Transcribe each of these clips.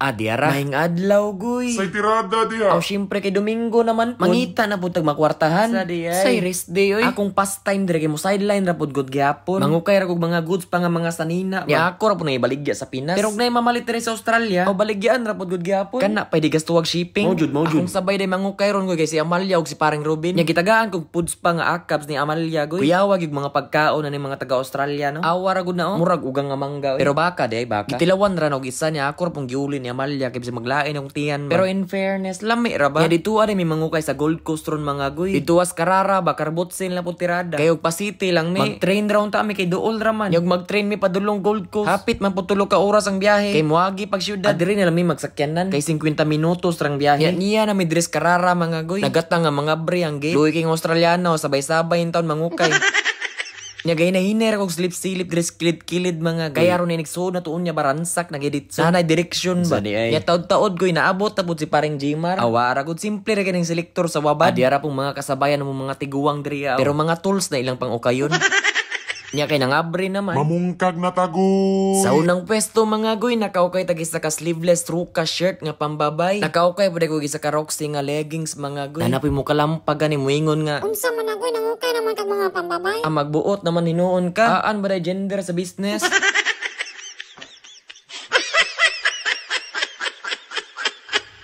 Diara. Maing adlaw, guy. Say tirada diha. Siyempre kay Domingo naman po. Mangita na po tagmakwartahan. Sa di ay. Say rest day, oy. Akong pastime dire kay mo sideline ra pod good gyapon. Mangukay ra kog mga goods pa nga mga sanina. Ni ako ra po na ibaligya sa Pinas. Pero kung na mamalit dire sa Australia, baligyan ra pod good gyapon. Kana pwede gastuwag shipping. Mojud. Akong sabay day mangukay ron ko kay si Amalia ug si paring Robin. Nya gitagaan kog foods pa nga akabs ni Amalia, goy. Kuyawag yung mga pagkaon na ni mga taga Australia, no? Awa ra gud na, murag ugang nga mangga, oy. Pero baka di ay baka. Itilawan ra og isa niya ako ra pong giuli ni Amalia kay maglain ang tiyan ba. Pero in fairness, lami ra ba? Ya dito ari may mangukay sa Gold Coast ron mga goy. Dito was Karara ba karbotsin la po tirada. Kayog pa city lang mi. Mag-train round ta mi kay duol ra man. Yung mag-train mi padulong Gold Coast. Hapit man po tulo ka oras ang biyahe. Kay muagi pag syudad. Adiri na mi magsakyanan. Kay 50 minutos rang biyahe. Niya na mi dres Karara mga goy. Nagata nga mga bre ang gate. Luoy kay Australiano sabay-sabay in taon mangukay. Nya gay na hiner kog slip-silip dres kilid-kilid mga gaya ron ni nigsuod na tuon nya baransak nagedit sana direksyon ba nya taod-taod koy naabot tapos si paring Jimar awara gud simple ra kining selektor sa wabad diara pong mga kasabayan mo mga tiguwang diri pero mga tools na ilang pang ukayon. Nya kay nangabre naman. Mamungkag na tagoy. Sa unang pwesto mga goy, nakaukay tag isa ka sleeveless truka shirt nga pambabay. Nakaukay pud ko isa ka Roxy nga leggings mga goy. Nanapoy mo kalampag ni moingon nga. Unsa man na goy nangukay naman kag mga pambabay? Magbuot naman hinuon ka. Aan ba gender sa business?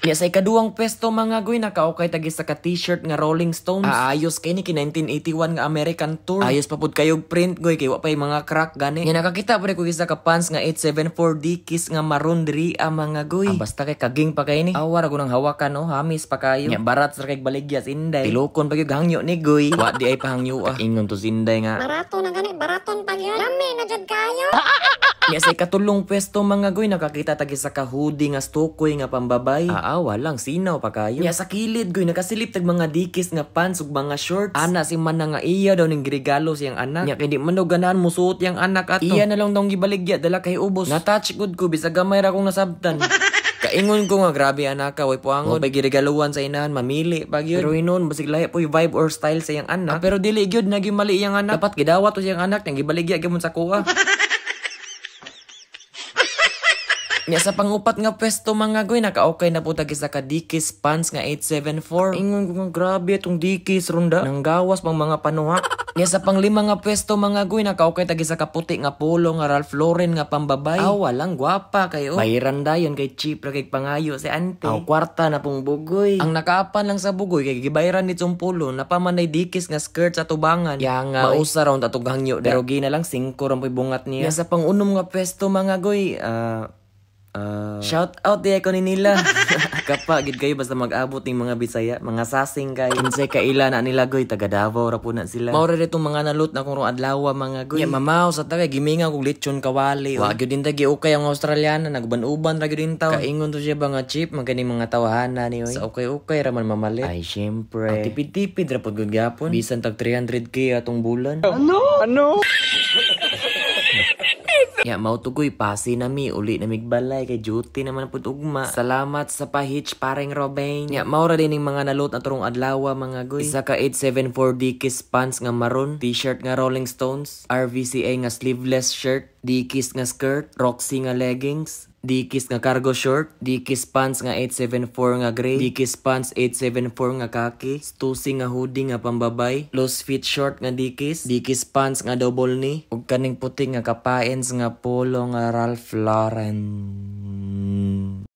Nya sa ikaduhang pwesto mga goy nakaukay tag isa ka t-shirt nga Rolling Stones. Ayos kay ni 1981 nga American tour. Ayos pa pud kayog print goy kay wa pay mga crack gani. Nya nakakita pud ko isa ka pants nga 874 Dickies nga maroon diri mga goy. Basta kay kaging pa kay ni. Awara ko nang hawakan no, hamis pa kayo. Nya barat sa kay baligyas inday. Tilokon pa gyud hangyo ni goy. Wa di ay pahangyo Ingon to sinday nga. Barato na gani, baraton pa gyud. Lami na jud kayo. Nya sa ikatulong pwesto mga goy nakakita tag isa ka hoodie nga stokoy nga pambabay. Walang sinaw pa kayo. Nya sa kilid goy nakasilip tag mga Dickies nga pants ug mga shorts. Ana si man nga iya daw ning giregalo siyang anak. Nya kay di man daw ganahan mo suot yang anak ato. Iya na lang daw gibaligya dala kay ubos. Na-touch good ko bisag gamay ra kong nasabtan. Kaingon ko nga grabe anak ka way puangod bay giregaluan sa inahan mamili pag yun. Pero inon basig lahi po yung vibe or style sa yang anak. Pero dili gyud na gimali yang anak. Dapat gidawat to siyang anak nang gibaligya gyud sa kuha. Nya sa pangupat nga pwesto mga goy nakaukay na po tag isa ka Dickies pants nga 874. Ingon ko nga grabe itong Dickies ronda nang gawas pang mga panuha. Nya sa panglima nga pwesto mga goy nakaukay tag isa ka puti nga polo nga Ralph Lauren nga pambabay. Walang gwapa kayo. Bayiran dayon kay cheap ra kay pangayo si ante. Kwarta na pong bugoy. Ang nakaapan lang sa bugoy kay gibayaran nitong polo napamanay Dickies nga skirt sa tubangan. Nga mausa raw tatog hangyo pero gina lang 5 ra poy bungat niya. Nya sa pangunom nga pwesto mga goy shout out di ko ni nila. Kapa gid kayo basta mag-abot ning mga Bisaya, mga sasing kayo. Kinsay ka ila na nila goy taga Davao ra po na sila. Mao ra ditong mga nalot na kung adlaw mga goy. Mamaw sa tagay giminga kog lechon kawali. Wa gyud din tagi ukay ang Australiana nagban-uban ra gyud din taw. Kaingon to siya ba nga cheap magani mga tawhana ni oy. Sa ukay-ukay ra man mamalit. Ay syempre. Tipid-tipid ra pud gud gyapon. Bisan tag 300k atong bulan. Ano? Mao tugoy pasi nami uli na migbalay kay duty naman pud ugma. Salamat sa pahitch paring Robin. Mao ra din ning mga nalot na turong adlaw mga goy. Isa ka 874 Dickies pants nga maroon, t-shirt nga Rolling Stones, RVCA nga sleeveless shirt, Dickies nga skirt, Roxy nga leggings, Dickies nga cargo short, Dickies pants nga 874 nga gray, Dickies pants 874 nga khaki, Stussy nga hoodie nga pambabay, loose fit short nga Dickies, Dickies pants nga double knee, ug kaning puti nga kapaens nga polo nga Ralph Lauren.